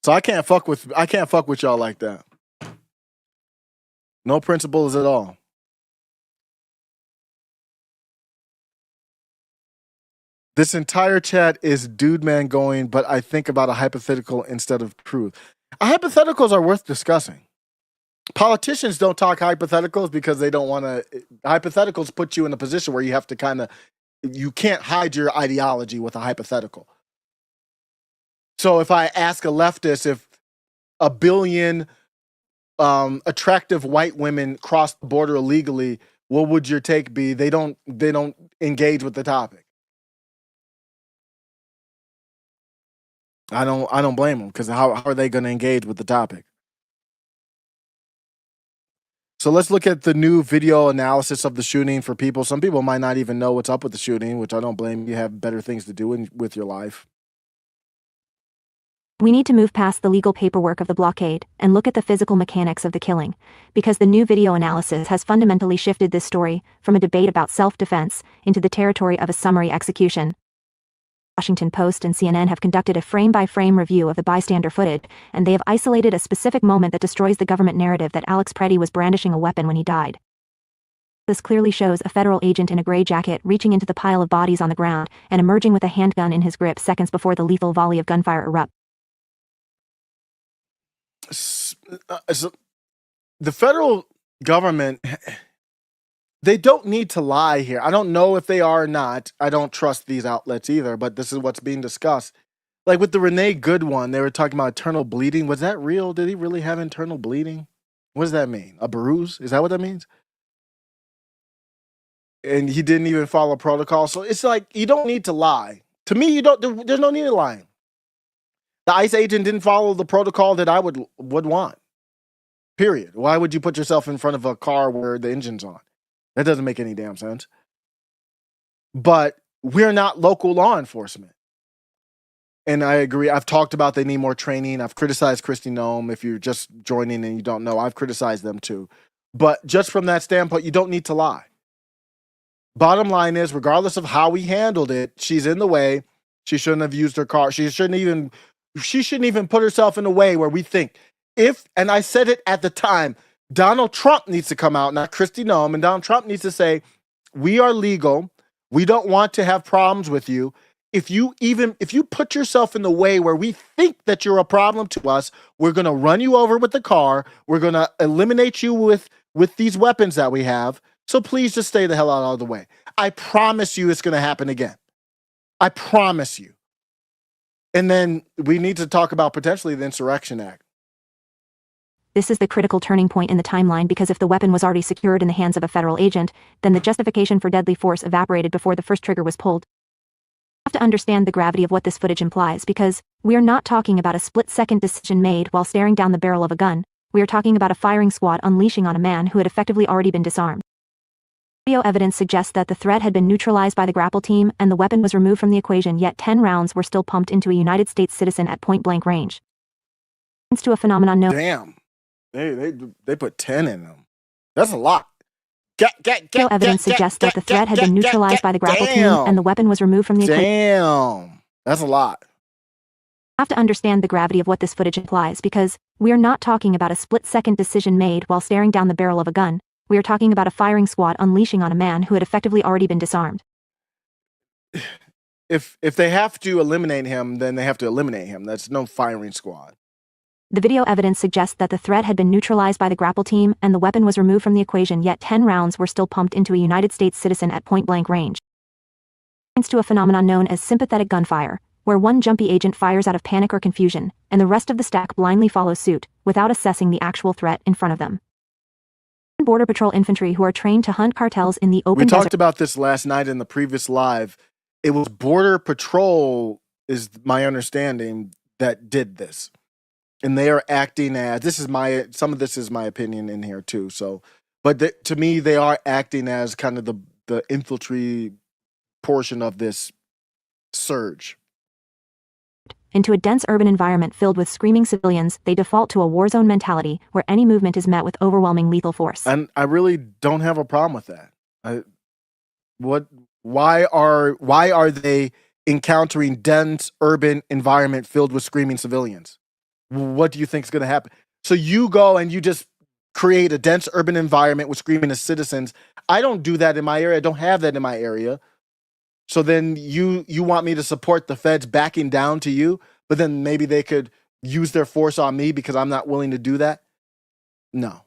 So I can't fuck with y'all like that. No principles at all. This entire chat is dude man going, but I think about a hypothetical instead of truth. Hypotheticals are worth discussing. Politicians don't talk hypotheticals because they don't want to. Hypotheticals put you in a position where you have to you can't hide your ideology with a hypothetical. So if I ask a leftist if a billion attractive white women cross the border illegally, what would your take be? They don't engage with the topic. I don't blame them, because how are they going to engage with the topic? So let's look at the new video analysis of the shooting for people. Some people might not even know what's up with the shooting, which I don't blame. You have better things to do with your life. We need to move past the legal paperwork of the blockade and look at the physical mechanics of the killing, because the new video analysis has fundamentally shifted this story from a debate about self-defense into the territory of a summary execution. Washington Post and CNN have conducted a frame-by-frame review of the bystander footage, and they have isolated a specific moment that destroys the government narrative that Alex Pretti was brandishing a weapon when he died. This clearly shows a federal agent in a gray jacket reaching into the pile of bodies on the ground and emerging with a handgun in his grip seconds before the lethal volley of gunfire erupts. So the federal government, they don't need to lie here. I don't know if they are or not. I don't trust these outlets either, but this is what's being discussed. Like with the Renee Good one, they were talking about internal bleeding. Was that real? Did he really have internal bleeding? What does that mean? A bruise? Is that what that means? And he didn't even follow protocol. So it's like, you don't need to lie. To me, there's no need to lying. The ICE agent didn't follow the protocol that I would want. Period. Why would you put yourself in front of a car where the engine's on? That doesn't make any damn sense. But we're not local law enforcement. And I agree. I've talked about they need more training. I've criticized Kristi Noem. If you're just joining and you don't know, I've criticized them too. But just from that standpoint, you don't need to lie. Bottom line is, regardless of how we handled it, she's in the way. She shouldn't have used her car. She shouldn't even put herself in a way where we think and I said it at the time, Donald Trump needs to come out, not Kristi Noem, and Donald Trump needs to say, we are legal. We don't want to have problems with you. If you put yourself in the way where we think that you're a problem to us, we're going to run you over with the car. We're going to eliminate you with these weapons that we have. So please just stay the hell out of the way. I promise you it's going to happen again. I promise you. And then we need to talk about potentially the Insurrection Act. This is the critical turning point in the timeline, because if the weapon was already secured in the hands of a federal agent, then the justification for deadly force evaporated before the first trigger was pulled. You have to understand the gravity of what this footage implies, because we are not talking about a split-second decision made while staring down the barrel of a gun. We are talking about a firing squad unleashing on a man who had effectively already been disarmed. Video evidence suggests that the threat had been neutralized by the grapple team and the weapon was removed from the equation, yet 10 rounds were still pumped into a United States citizen at point-blank range. To a phenomenon known. Damn. They put 10 in them. That's a lot. Video evidence suggests that the threat had been neutralized by the grapple team and the weapon was removed from the equation. Damn. That's a lot. Have to understand the gravity of what this footage implies because we are not talking about a split-second decision made while staring down the barrel of a gun. We are talking about a firing squad unleashing on a man who had effectively already been disarmed. If they have to eliminate him, then they have to eliminate him. That's no firing squad. The video evidence suggests that the threat had been neutralized by the grapple team and the weapon was removed from the equation, yet 10 rounds were still pumped into a United States citizen at point-blank range. Points to a phenomenon known as sympathetic gunfire, where one jumpy agent fires out of panic or confusion, and the rest of the stack blindly follows suit, without assessing the actual threat in front of them. Border Patrol infantry who are trained to hunt cartels in the open We desert. talked about this last night in the previous live. It was Border Patrol, is my understanding, that did this. And they are acting as, some of this is my opinion in here too. So, but to me, they are acting as kind of the infantry portion of this surge. Into a dense urban environment filled with screaming civilians, they default to a war zone mentality where any movement is met with overwhelming lethal force. And I really don't have a problem with that. Why are they encountering dense urban environment filled with screaming civilians? What do you think is going to happen? So you go and you just create a dense urban environment with screaming citizens. I don't do that in my area. I don't have that in my area. So then you want me to support the feds backing down to you, but then maybe they could use their force on me because I'm not willing to do that? No.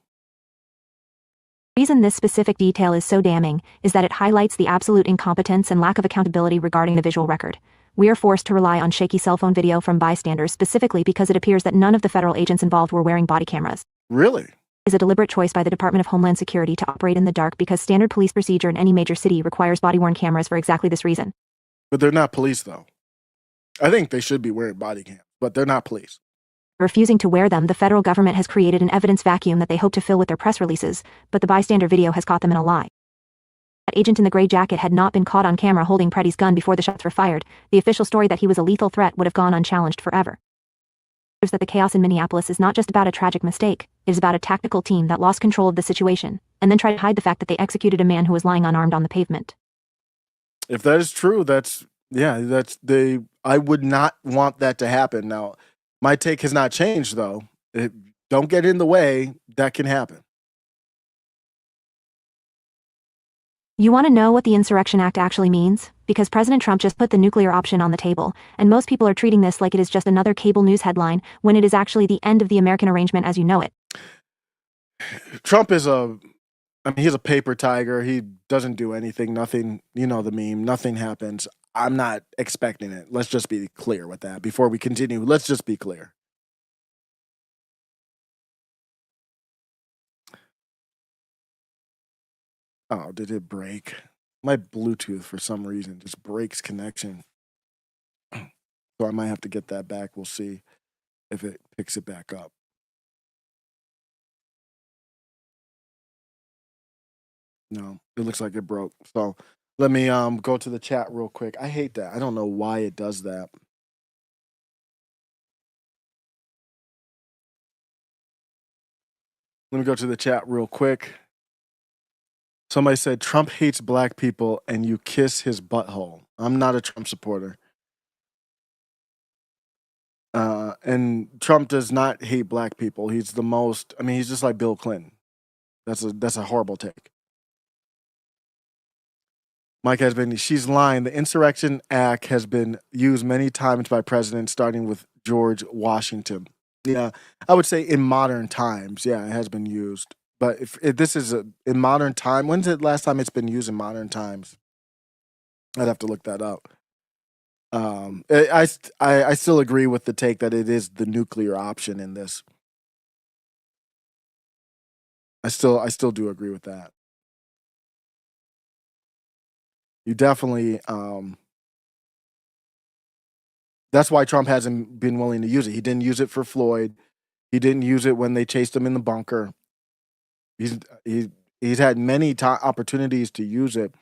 The reason this specific detail is so damning is that it highlights the absolute incompetence and lack of accountability regarding the visual record. We are forced to rely on shaky cell phone video from bystanders specifically because it appears that none of the federal agents involved were wearing body cameras. Really? Is a deliberate choice by the Department of Homeland Security to operate in the dark because standard police procedure in any major city requires body-worn cameras for exactly this reason. But they're not police, though. I think they should be wearing body cams, but they're not police. Refusing to wear them, the federal government has created an evidence vacuum that they hope to fill with their press releases, but the bystander video has caught them in a lie. That agent in the gray jacket had not been caught on camera holding Pretti's gun before the shots were fired. The official story that he was a lethal threat would have gone unchallenged forever. That the chaos in Minneapolis is not just about a tragic mistake, it is about a tactical team that lost control of the situation, and then tried to hide the fact that they executed a man who was lying unarmed on the pavement. If that is true, I would not want that to happen. Now, my take has not changed, though. Don't get in the way. That can happen. You want to know what the Insurrection Act actually means? Because President Trump just put the nuclear option on the table, and most people are treating this like it is just another cable news headline, when it is actually the end of the American arrangement as you know it. Trump is he's a paper tiger. He doesn't do anything. Nothing, you know the meme. Nothing happens. I'm not expecting it. Let's just be clear with that. Before we continue, let's just be clear. Oh, did it break? My Bluetooth, for some reason, just breaks connection. So I might have to get that back. We'll see if it picks it back up. No, it looks like it broke. So let me go to the chat real quick. I hate that. I don't know why it does that. Let me go to the chat real quick. Somebody said Trump hates black people and you kiss his butthole. I'm not a Trump supporter. And Trump does not hate black people. He's the most, he's just like Bill Clinton. That's a horrible take. Mike has been, she's lying. The Insurrection Act has been used many times by presidents, starting with George Washington. Yeah, I would say in modern times, yeah, it has been used. But if this is in modern time, when's the last time it's been used in modern times? I'd have to look that up. I still agree with the take that it is the nuclear option in this. I still do agree with that. You definitely that's why Trump hasn't been willing to use it. He didn't use it for Floyd. He didn't use it when they chased him in the bunker. He's had many opportunities to use it,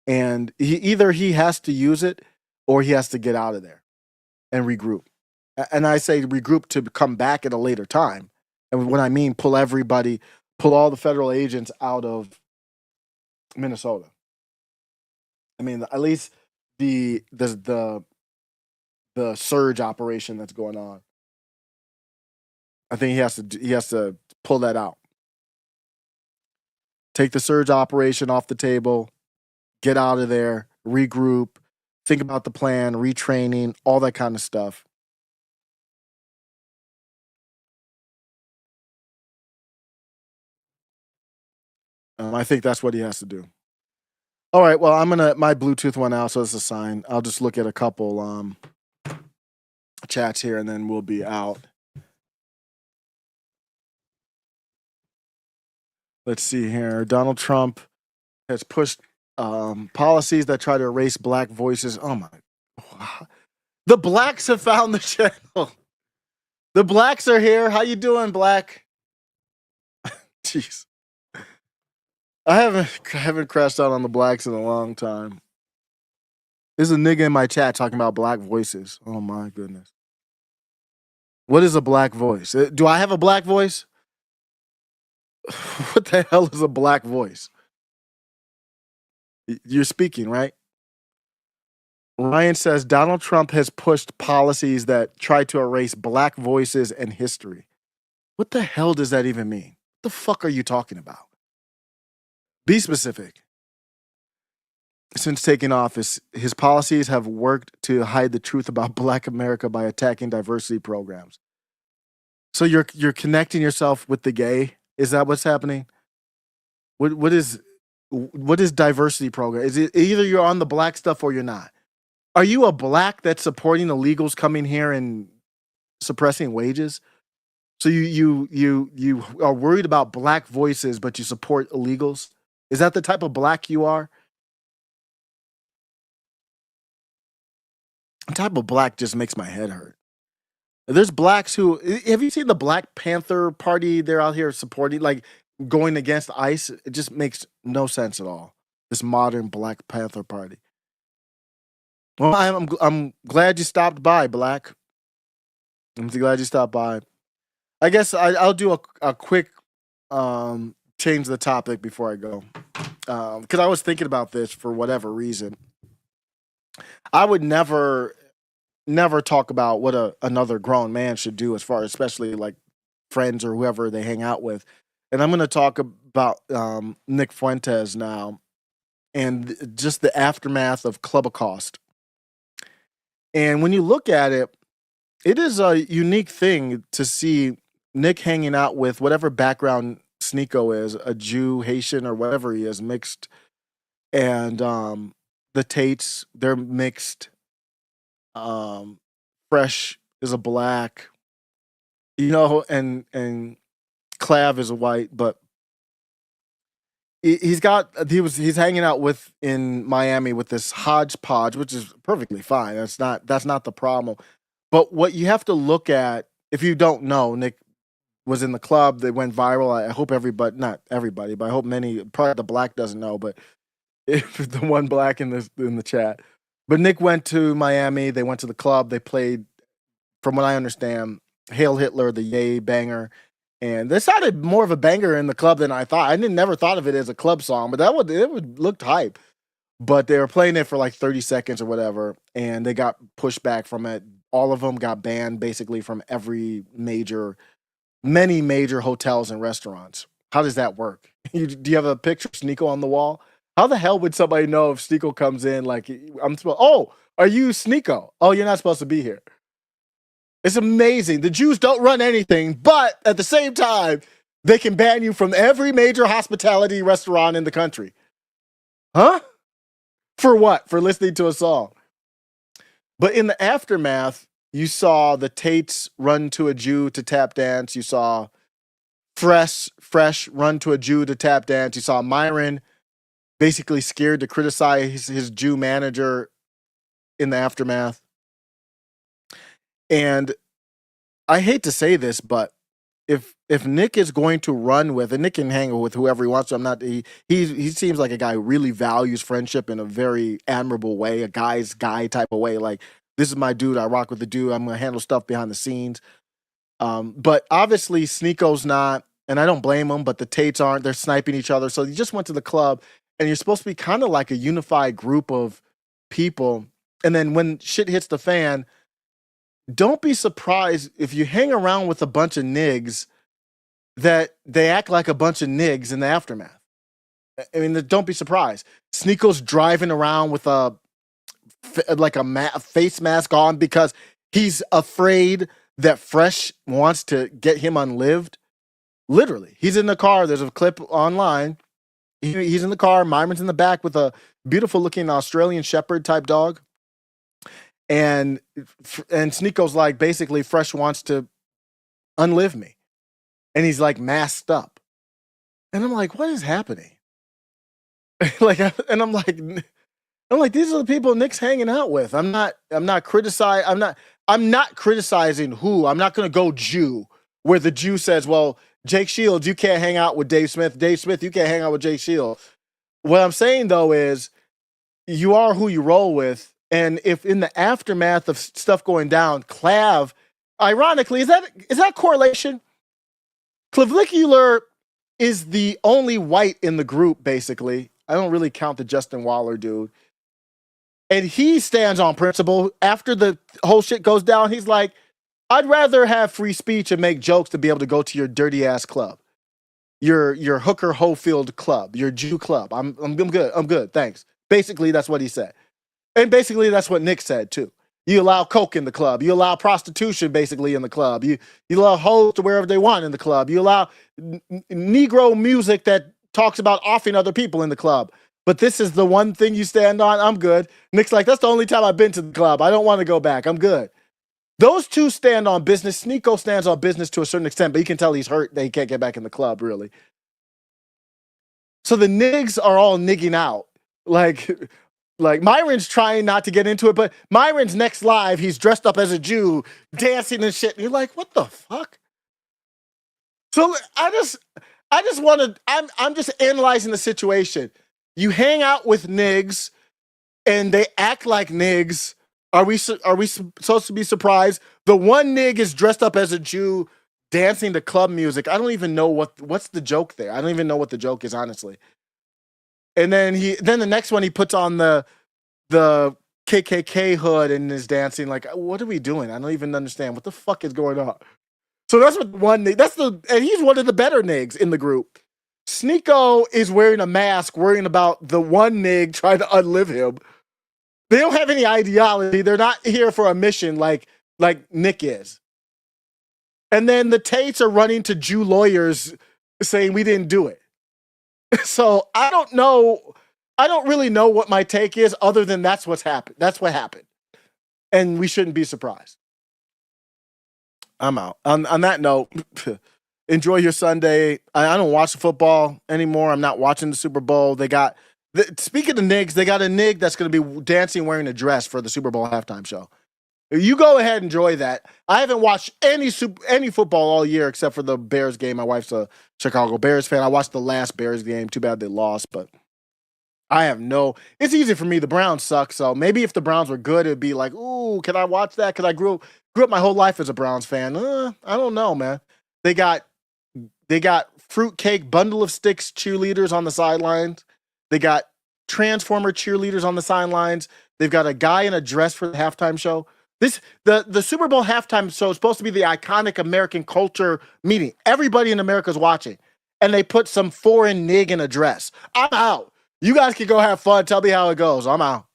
and he has to use it or he has to get out of there and regroup. And I say regroup to come back at a later time. And when I mean pull everybody, pull all the federal agents out of Minnesota. I mean, at least the surge operation that's going on. I think he has to pull that out. Take the surge operation off the table, get out of there, regroup, think about the plan, retraining, all that kind of stuff. I think that's what he has to do. All right, well, my Bluetooth went out, so it's a sign. I'll just look at a couple chats here, and then we'll be out. Let's see here. Donald Trump has pushed policies that try to erase black voices. Oh my! The blacks have found the channel. The blacks are here. How you doing, black? Jeez, I haven't crashed out on the blacks in a long time. There's a nigga in my chat talking about black voices. Oh my goodness. What is a black voice? Do I have a black voice? What the hell is a black voice? You're speaking, right? Ryan says Donald Trump has pushed policies that try to erase black voices and history. What the hell does that even mean? What the fuck are you talking about? Be specific. Since taking office, his policies have worked to hide the truth about Black America by attacking diversity programs. So you're connecting yourself with the gay? Is that what's happening? What is diversity program? Is it either you're on the black stuff or you're not? Are you a black that's supporting illegals coming here and suppressing wages? So you are worried about black voices, but you support illegals? Is that the type of black you are? The type of black just makes my head hurt. There's blacks who have you seen the Black Panther Party? They're out here supporting, like going against ICE. It just makes no sense at all. This modern Black Panther Party. Well, I'm glad you stopped by, Black. I'm glad you stopped by. I guess I'll do a quick change the topic before I go, because I was thinking about this for whatever reason. I would never talk about what another grown man should do, as far, especially like friends or whoever they hang out with. And I'm going to talk about Nick Fuentes now, and just the aftermath of Clubacost. And when you look at it, it is a unique thing to see Nick hanging out with whatever background Sneeko is, a Jew, Haitian, or whatever he is, mixed. And the Tates, they're mixed. Fresh is a black, and Clav is a white, but he's hanging out with in Miami with this hodgepodge, which is perfectly fine. That's not the problem. But what you have to look at, if you don't know, Nick was in the club. They went viral. I hope not everybody, but I hope many, probably the black doesn't know, but if the one black in the chat. But Nick went to Miami. They went to the club. They played, from what I understand, Hail Hitler, the Yay banger. And this sounded more of a banger in the club than I thought. I never thought of it as a club song, but it looked hype. But they were playing it for like 30 seconds or whatever, and they got pushed back from it. All of them got banned basically from many major hotels and restaurants. How does that work? Do you have a picture of Sneeko on the wall? How the hell would somebody know if Sneeko comes in like, are you Sneeko? Oh, you're not supposed to be here. It's amazing. The Jews don't run anything, but at the same time, they can ban you from every major hospitality restaurant in the country. Huh? For what? For listening to a song. But in the aftermath, you saw the Tates run to a Jew to tap dance. You saw Fresh run to a Jew to tap dance. You saw Myron basically scared to criticize his Jew manager in the aftermath. And I hate to say this, but if Nick is going to run with, and Nick can hang with whoever he wants to, he seems like a guy who really values friendship in a very admirable way, a guy's guy type of way. Like, this is my dude, I rock with the dude, I'm gonna handle stuff behind the scenes. But obviously Sneako's not, and I don't blame him, but the Tates aren't. They're sniping each other. So you just went to the club, and you're supposed to be kind of like a unified group of people. And then when shit hits the fan, don't be surprised if you hang around with a bunch of nigs that they act like a bunch of nigs in the aftermath. I mean, don't be surprised. Sneako's driving around with a face mask on because he's afraid that Fresh wants to get him unlived. Literally, he's in the car. There's a clip online. He's in the car. Myron's in the back with a beautiful looking Australian Shepherd type dog. And Sneako's like, basically, Fresh wants to unlive me. And he's like masked up. And I'm like, what is happening? I'm like, these are the people Nick's hanging out with. I'm not criticizing who. I'm not gonna go Jew, where the Jew says, well, Jake Shields, you can't hang out with Dave Smith. Dave Smith, you can't hang out with Jake Shields. What I'm saying though is you are who you roll with. And if in the aftermath of stuff going down, Clav, ironically, is that correlation? Clavicular is the only white in the group, basically. I don't really count the Justin Waller dude. And he stands on principle. After the whole shit goes down, he's like, I'd rather have free speech and make jokes to be able to go to your dirty ass club. Your Hooker Hofield club, your Jew club. I'm good. I'm good. Thanks. Basically, that's what he said. And basically, that's what Nick said, too. You allow coke in the club. You allow prostitution, basically, in the club. You allow hoes to wherever they want in the club. You allow Negro music that talks about offing other people in the club. But this is the one thing you stand on. I'm good. Nick's like, that's the only time I've been to the club. I don't want to go back. I'm good. Those two stand on business. Sneako stands on business to a certain extent, but you can tell he's hurt that he can't get back in the club, really. So the nigs are all nigging out. Like Myron's trying not to get into it, but Myron's next live, he's dressed up as a Jew, dancing and shit. And you're like, what the fuck? So I just want to, I'm just analyzing the situation. You hang out with nigs and they act like nigs. Are we supposed to be surprised? The one nig is dressed up as a Jew dancing to club music. I don't even know what's the joke there. I don't even know what the joke is, honestly. And then the next one he puts on the KKK hood and is dancing. Like, what are we doing? I don't even understand what the fuck is going on. So that's what one nig. And he's one of the better nigs in the group. Sneako is wearing a mask, worrying about the one nig trying to unlive him. They don't have any ideology. They're not here for a mission like Nick is. And then the Tates are running to Jew lawyers saying we didn't do it. So I don't know. I don't really know what my take is other than that's what's happened. That's what happened. And we shouldn't be surprised. I'm out. On that note, enjoy your Sunday. I don't watch the football anymore. I'm not watching the Super Bowl. Speaking of nigs, they got a nig that's going to be dancing wearing a dress for the Super Bowl halftime show. You go ahead and enjoy that. I haven't watched any football all year except for the Bears game. My wife's a Chicago Bears fan. I watched the last Bears game. Too bad they lost, but I have it's easy for me. The Browns suck, so maybe if the Browns were good, it'd be like, ooh, can I watch that? Because I grew up my whole life as a Browns fan. I don't know, man. They got fruitcake bundle of sticks cheerleaders on the sidelines. They got Transformer cheerleaders on the sidelines. They've got a guy in a dress for the halftime show. The Super Bowl halftime show is supposed to be the iconic American culture meeting. Everybody in America is watching. And they put some foreign nig in a dress. I'm out. You guys can go have fun. Tell me how it goes. I'm out.